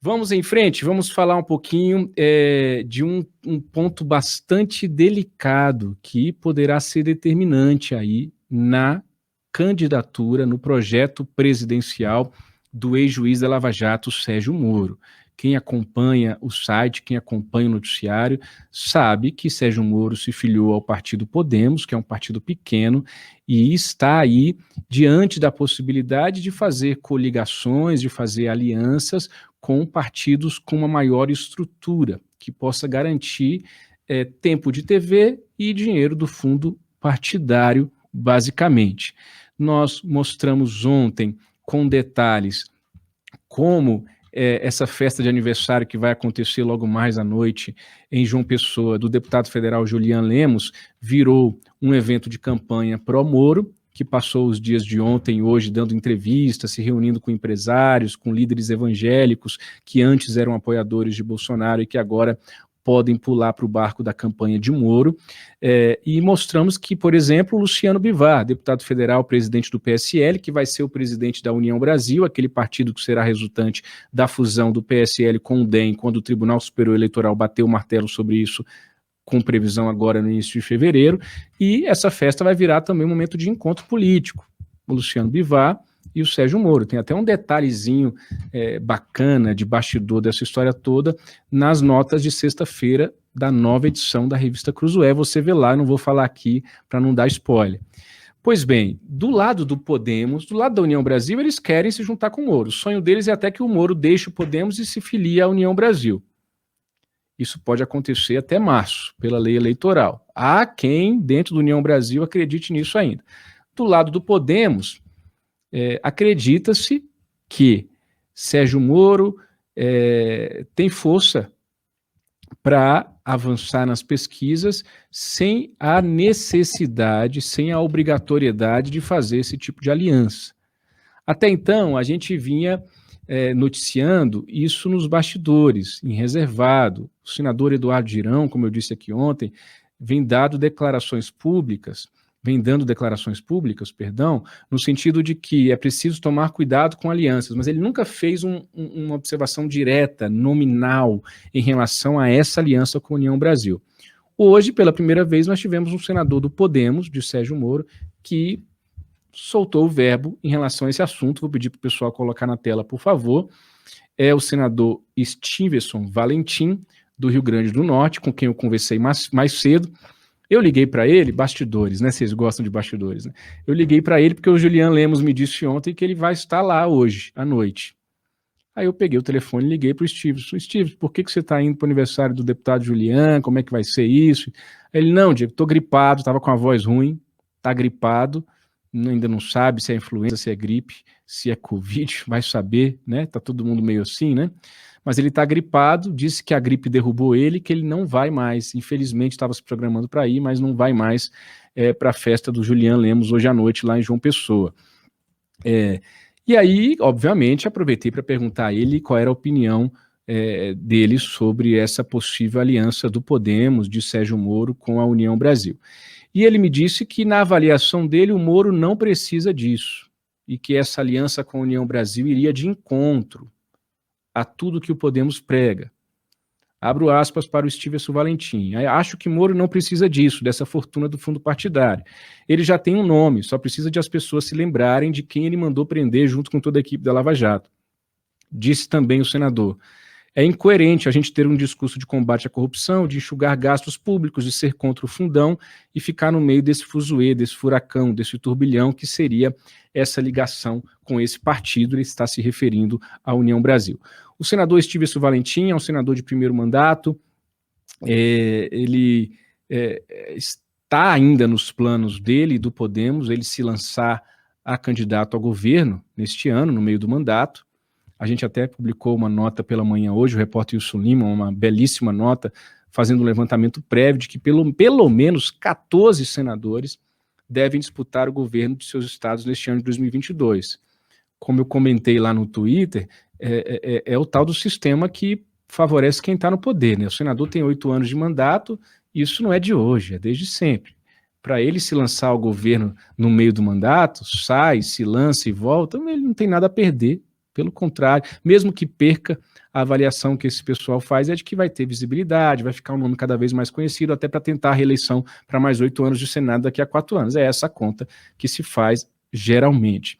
Vamos em frente, vamos falar um pouquinho de um ponto bastante delicado que poderá ser determinante aí na candidatura, no projeto presidencial do ex-juiz da Lava Jato, Sérgio Moro. Quem acompanha o site, quem acompanha o noticiário, sabe que Sérgio Moro se filiou ao partido Podemos, que é um partido pequeno, e está aí diante da possibilidade de fazer coligações, de fazer alianças com partidos com uma maior estrutura, que possa garantir tempo de TV e dinheiro do fundo partidário, basicamente. Nós mostramos ontem, com detalhes, como essa festa de aniversário que vai acontecer logo mais à noite em João Pessoa, do deputado federal Julian Lemos, virou um evento de campanha pró-Moro, que passou os dias de ontem e hoje dando entrevistas, se reunindo com empresários, com líderes evangélicos que antes eram apoiadores de Bolsonaro e que agora podem pular para o barco da campanha de Moro, e mostramos que, por exemplo, o Luciano Bivar, deputado federal, presidente do PSL, que vai ser o presidente da União Brasil, aquele partido que será resultante da fusão do PSL com o DEM, quando o Tribunal Superior Eleitoral bateu o martelo sobre isso, com previsão agora no início de fevereiro, e essa festa vai virar também um momento de encontro político. O Luciano Bivar e o Sérgio Moro. Tem até um detalhezinho bacana de bastidor dessa história toda nas notas de sexta-feira da nova edição da revista Cruzoé. Você vê lá, não vou falar aqui para não dar spoiler. Pois bem, do lado do Podemos, do lado da União Brasil, eles querem se juntar com o Moro. O sonho deles é até que o Moro deixe o Podemos e se filie à União Brasil. Isso pode acontecer até março, pela lei eleitoral. Há quem, dentro da União Brasil, acredite nisso ainda. Do lado do Podemos, acredita-se que Sérgio Moro tem força para avançar nas pesquisas sem a necessidade, sem a obrigatoriedade de fazer esse tipo de aliança. Até então, a gente vinha noticiando isso nos bastidores, em reservado. O senador Eduardo Girão, como eu disse aqui ontem, vem dando declarações públicas, no sentido de que é preciso tomar cuidado com alianças, mas ele nunca fez uma observação direta, nominal, em relação a essa aliança com a União Brasil. Hoje, pela primeira vez, nós tivemos um senador do Podemos, de Sérgio Moro, que soltou o verbo em relação a esse assunto. Vou pedir para o pessoal colocar na tela, por favor. É o senador Stephenson Valentim, do Rio Grande do Norte, com quem eu conversei mais cedo. Eu liguei para ele, bastidores, né? Vocês gostam de bastidores, né? Eu liguei para ele porque o Julian Lemos me disse ontem que ele vai estar lá hoje, à noite. Aí eu peguei o telefone e liguei para o Stephenson. Stephenson, por que você está indo para o aniversário do deputado Julian? Como é que vai ser isso? Ele, não, Diego, estou gripado, estava com a voz ruim, está gripado, ainda não sabe se é influenza, se é gripe, se é Covid, vai saber, né? Tá todo mundo meio assim, né? Mas ele está gripado, disse que a gripe derrubou ele, que ele não vai mais. Infelizmente estava se programando para ir, mas não vai mais para a festa do Julian Lemos hoje à noite lá em João Pessoa. E aí, obviamente, aproveitei para perguntar a ele qual era a opinião dele sobre essa possível aliança do Podemos, de Sérgio Moro, com a União Brasil. E ele me disse que, na avaliação dele, o Moro não precisa disso, e que essa aliança com a União Brasil iria de encontro a tudo que o Podemos prega. Abro aspas para o Stephenson Valentim. Acho que Moro não precisa disso, dessa fortuna do fundo partidário. Ele já tem um nome, só precisa de as pessoas se lembrarem de quem ele mandou prender junto com toda a equipe da Lava Jato. Disse também o senador. É incoerente a gente ter um discurso de combate à corrupção, de enxugar gastos públicos, de ser contra o fundão e ficar no meio desse fuzuê, desse furacão, desse turbilhão que seria essa ligação com esse partido. Ele está se referindo à União Brasil. O senador Stephenson Valentim é um senador de primeiro mandato, ele está ainda nos planos dele e do Podemos, ele se lançar a candidato ao governo neste ano, no meio do mandato. A gente até publicou uma nota pela manhã hoje, o repórter Wilson Lima, uma belíssima nota, fazendo um levantamento prévio de que pelo menos 14 senadores devem disputar o governo de seus estados neste ano de 2022. Como eu comentei lá no Twitter, é o tal do sistema que favorece quem está no poder, né? O senador tem 8 anos de mandato, e isso não é de hoje, é desde sempre. Para ele se lançar ao governo no meio do mandato, sai, se lança e volta, ele não tem nada a perder. Pelo contrário, mesmo que perca, a avaliação que esse pessoal faz é de que vai ter visibilidade, vai ficar um nome cada vez mais conhecido, até para tentar a reeleição para mais 8 anos de Senado daqui a 4 anos. É essa a conta que se faz geralmente.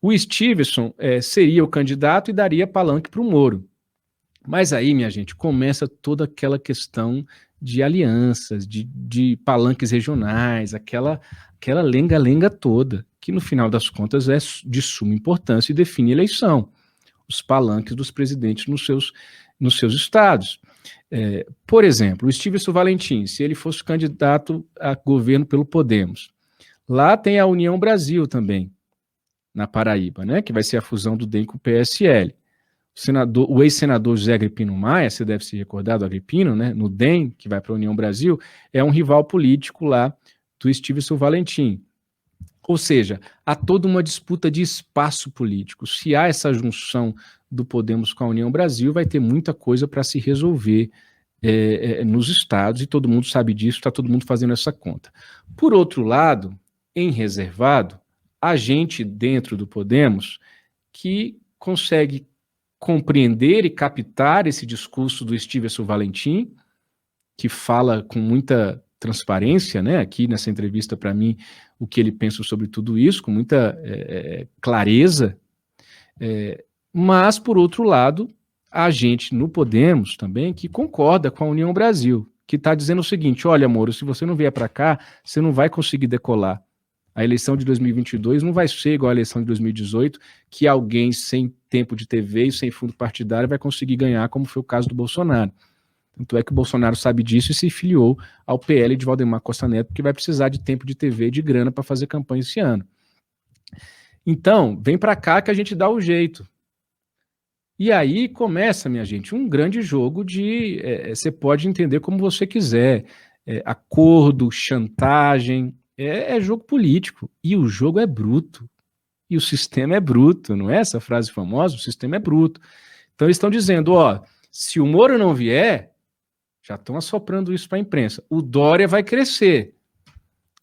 O Stevenson seria o candidato e daria palanque para o Moro. Mas aí, minha gente, começa toda aquela questão de alianças, de palanques regionais, aquela lenga-lenga toda, que no final das contas é de suma importância e define eleição, os palanques dos presidentes nos seus estados. Por exemplo, o Stevenson Valentim, se ele fosse candidato a governo pelo Podemos, lá tem a União Brasil também, na Paraíba, né, que vai ser a fusão do DEM com o PSL. O ex-senador José Agripino Maia, você deve se recordar do Agripino, né, no DEM, que vai para a União Brasil, é um rival político lá do Stevenson Valentim. Ou seja, há toda uma disputa de espaço político. Se há essa junção do Podemos com a União Brasil, vai ter muita coisa para se resolver nos estados, e todo mundo sabe disso, está todo mundo fazendo essa conta. Por outro lado, em reservado, há gente dentro do Podemos que consegue compreender e captar esse discurso do Stevenson Valentim, que fala com muita transparência, né, aqui nessa entrevista para mim, o que ele pensa sobre tudo isso, com muita clareza, mas, por outro lado, há gente no Podemos também que concorda com a União Brasil, que está dizendo o seguinte: olha, Moro, se você não vier para cá, você não vai conseguir decolar. A eleição de 2022 não vai ser igual à eleição de 2018, que alguém sem tempo de TV e sem fundo partidário vai conseguir ganhar, como foi o caso do Bolsonaro. Tanto é que o Bolsonaro sabe disso e se filiou ao PL de Valdemar Costa Neto, porque vai precisar de tempo de TV e de grana para fazer campanha esse ano. Então, vem para cá que a gente dá o jeito. E aí começa, minha gente, um grande jogo de... você pode entender como você quiser. Acordo, chantagem... É jogo político, e o jogo é bruto, e o sistema é bruto, não é essa frase famosa? O sistema é bruto. Então eles estão dizendo, ó, se o Moro não vier, já estão assoprando isso para a imprensa, o Dória vai crescer.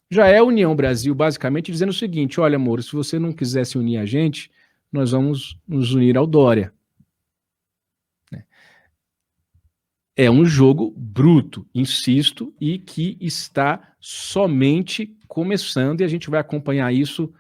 Já é a União Brasil, basicamente, dizendo o seguinte: olha, Moro, se você não quiser se unir a gente, nós vamos nos unir ao Dória. É um jogo bruto, insisto, e que está somente começando, e a gente vai acompanhar isso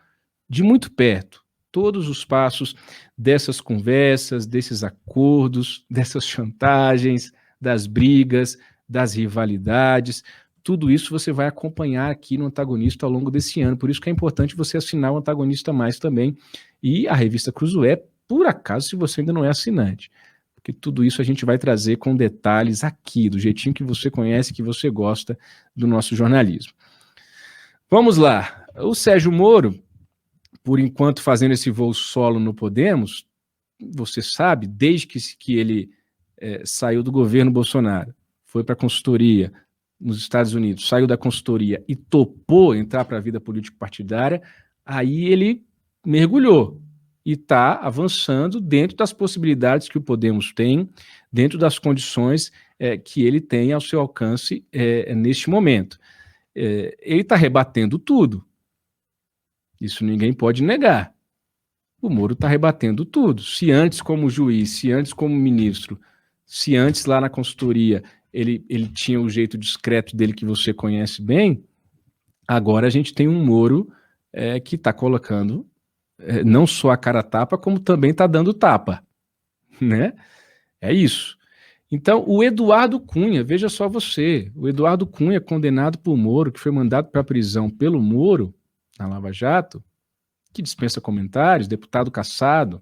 de muito perto. Todos os passos dessas conversas, desses acordos, dessas chantagens, das brigas, das rivalidades, tudo isso você vai acompanhar aqui no Antagonista ao longo desse ano. Por isso que é importante você assinar o Antagonista Mais também, e a revista Cruzoé, por acaso, se você ainda não é assinante. Porque tudo isso a gente vai trazer com detalhes aqui, do jeitinho que você conhece, que você gosta do nosso jornalismo. Vamos lá. O Sérgio Moro, por enquanto fazendo esse voo solo no Podemos, você sabe, desde que ele saiu do governo Bolsonaro, foi para a consultoria nos Estados Unidos, saiu da consultoria e topou entrar para a vida político-partidária, aí ele mergulhou. E está avançando dentro das possibilidades que o Podemos tem, dentro das condições que ele tem ao seu alcance neste momento. Ele está rebatendo tudo. Isso ninguém pode negar. O Moro está rebatendo tudo. Se antes como juiz, se antes como ministro, se antes lá na consultoria ele tinha o jeito discreto dele que você conhece bem, agora a gente tem um Moro que está colocando não só a cara tapa, como também está dando tapa, né? É isso. Então, o Eduardo Cunha, veja só você, o Eduardo Cunha, condenado por Moro, que foi mandado para a prisão pelo Moro, na Lava Jato, que dispensa comentários, deputado cassado,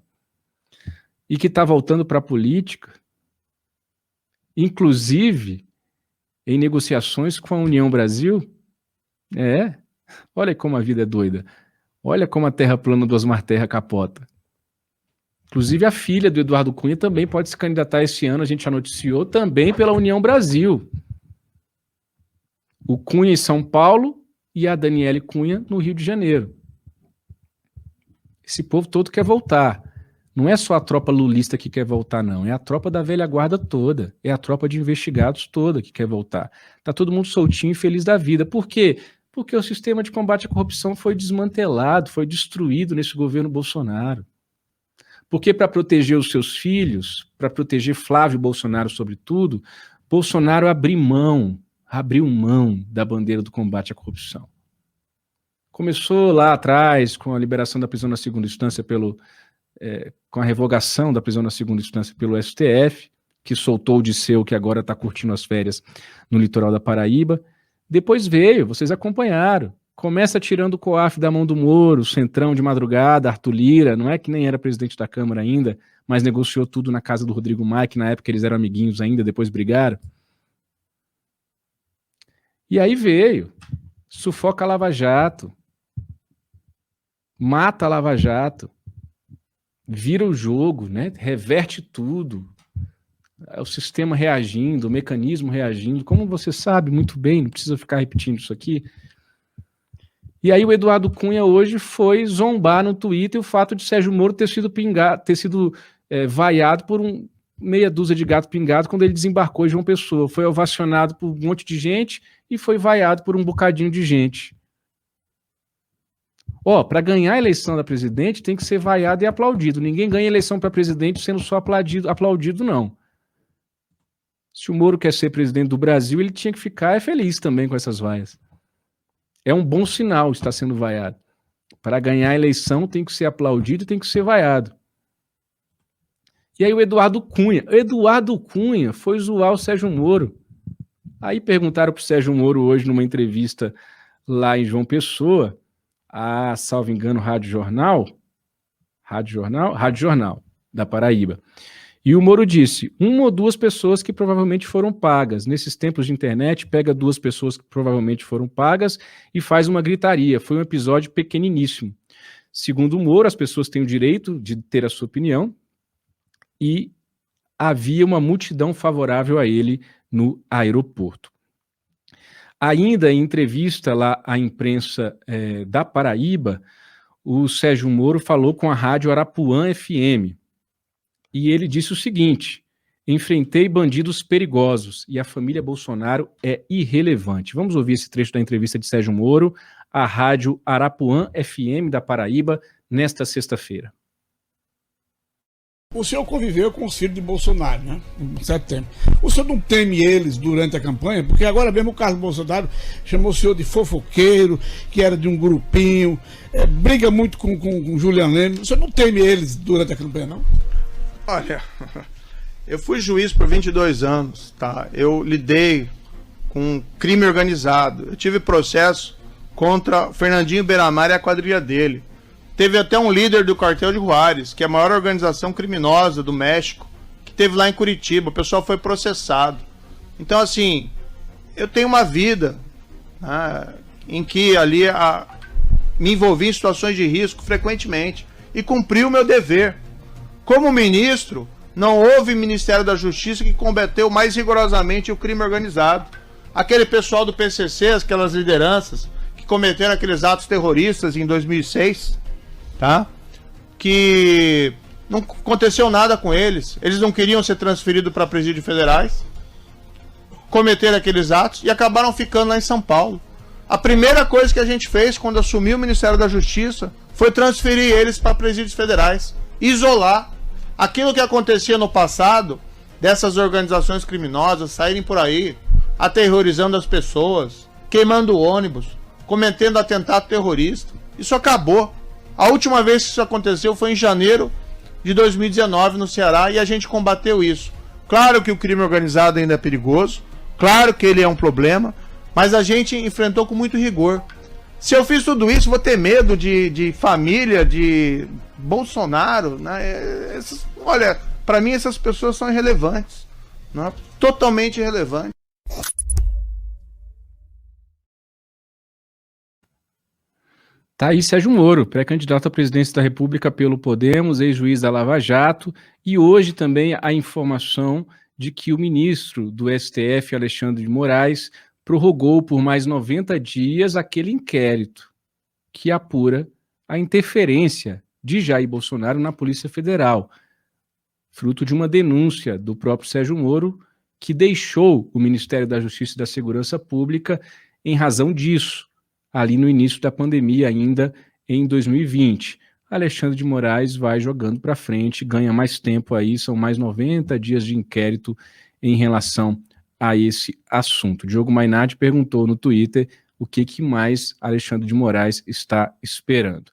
e que está voltando para a política, inclusive em negociações com a União Brasil. Olha como a vida é doida. Olha como a terra plana do Osmar Terra capota. Inclusive a filha do Eduardo Cunha também pode se candidatar esse ano, a gente já noticiou, também pela União Brasil. O Cunha em São Paulo e a Daniele Cunha no Rio de Janeiro. Esse povo todo quer voltar. Não é só a tropa lulista que quer voltar, não. É a tropa da velha guarda toda. É a tropa de investigados toda que quer voltar. Tá todo mundo soltinho e feliz da vida. Por quê? Porque o sistema de combate à corrupção foi desmantelado, foi destruído nesse governo Bolsonaro. Porque para proteger os seus filhos, para proteger Flávio Bolsonaro sobretudo, Bolsonaro abriu mão da bandeira do combate à corrupção. Começou lá atrás com a liberação da prisão na segunda instância com a revogação da prisão na segunda instância pelo STF, que soltou o Disseu, que agora está curtindo as férias no litoral da Paraíba. Depois veio, vocês acompanharam, começa tirando o COAF da mão do Moro, Centrão de madrugada, Arthur Lira, não é que nem era presidente da Câmara ainda, mas negociou tudo na casa do Rodrigo Maia, que na época eles eram amiguinhos ainda, depois brigaram. E aí veio, sufoca a Lava Jato, mata a Lava Jato, vira o jogo, né? Reverte tudo, o sistema reagindo, o mecanismo reagindo, como você sabe muito bem, não precisa ficar repetindo isso aqui. E aí o Eduardo Cunha hoje foi zombar no Twitter o fato de Sérgio Moro ter sido vaiado por meia dúzia de gato pingado quando ele desembarcou em João Pessoa. Foi ovacionado por um monte de gente e foi vaiado por um bocadinho de gente. Para ganhar a eleição da presidente tem que ser vaiado e aplaudido. Ninguém ganha eleição para presidente sendo só aplaudido, não. Se o Moro quer ser presidente do Brasil, ele tinha que ficar feliz também com essas vaias. É um bom sinal estar sendo vaiado. Para ganhar a eleição tem que ser aplaudido e tem que ser vaiado. E aí o Eduardo Cunha foi zoar o Sérgio Moro. Aí perguntaram para o Sérgio Moro hoje numa entrevista lá em João Pessoa, salvo engano, Rádio Jornal da Paraíba. E o Moro disse, 1 ou 2 pessoas que provavelmente foram pagas. Nesses tempos de internet, pega 2 pessoas que provavelmente foram pagas e faz uma gritaria. Foi um episódio pequeniníssimo. Segundo o Moro, as pessoas têm o direito de ter a sua opinião e havia uma multidão favorável a ele no aeroporto. Ainda em entrevista lá à imprensa da Paraíba, o Sérgio Moro falou com a rádio Arapuã FM. E ele disse o seguinte: enfrentei bandidos perigosos e a família Bolsonaro é irrelevante. Vamos ouvir esse trecho da entrevista de Sérgio Moro à rádio Arapuã FM da Paraíba nesta sexta-feira. O senhor conviveu com os filhos de Bolsonaro, né? Em certo tempo. O senhor não teme eles durante a campanha? Porque agora mesmo o Carlos Bolsonaro chamou o senhor de fofoqueiro, que era de um grupinho, briga muito com Julian Leme. O senhor não teme eles durante a campanha, não? Olha, eu fui juiz por 22 anos, tá? Eu lidei com crime organizado. Eu tive processo contra Fernandinho Beiramar e a quadrilha dele. Teve até um líder do cartel de Juárez, que é a maior organização criminosa do México, que teve lá em Curitiba. O pessoal foi processado. Então, assim, eu tenho uma vida, né, em que ali me envolvi em situações de risco frequentemente e cumpri o meu dever. Como ministro, não houve Ministério da Justiça que combateu mais rigorosamente o crime organizado. Aquele pessoal do PCC, aquelas lideranças que cometeram aqueles atos terroristas em 2006, tá? Que não aconteceu nada com eles. Eles não queriam ser transferidos para presídios federais, cometeram aqueles atos e acabaram ficando lá em São Paulo. A primeira coisa que a gente fez quando assumiu o Ministério da Justiça foi transferir eles para presídios federais, isolar. Aquilo que acontecia no passado, dessas organizações criminosas saírem por aí, aterrorizando as pessoas, queimando ônibus, cometendo atentado terrorista, isso acabou. A última vez que isso aconteceu foi em janeiro de 2019 no Ceará e a gente combateu isso. Claro que o crime organizado ainda é perigoso, claro que ele é um problema, mas a gente enfrentou com muito rigor. Se eu fiz tudo isso, vou ter medo de família, de Bolsonaro, né? Olha, para mim essas pessoas são irrelevantes, né? Totalmente irrelevantes. Tá aí Sérgio Moro, pré-candidato à presidência da República pelo Podemos, ex-juiz da Lava Jato, e hoje também a informação de que o ministro do STF, Alexandre de Moraes, prorrogou por mais 90 dias aquele inquérito que apura a interferência de Jair Bolsonaro na Polícia Federal, fruto de uma denúncia do próprio Sérgio Moro, que deixou o Ministério da Justiça e da Segurança Pública em razão disso, ali no início da pandemia, ainda em 2020. Alexandre de Moraes vai jogando para frente, ganha mais tempo aí, são mais 90 dias de inquérito em relação a esse assunto. Diogo Mainardi perguntou no Twitter o que mais Alexandre de Moraes está esperando.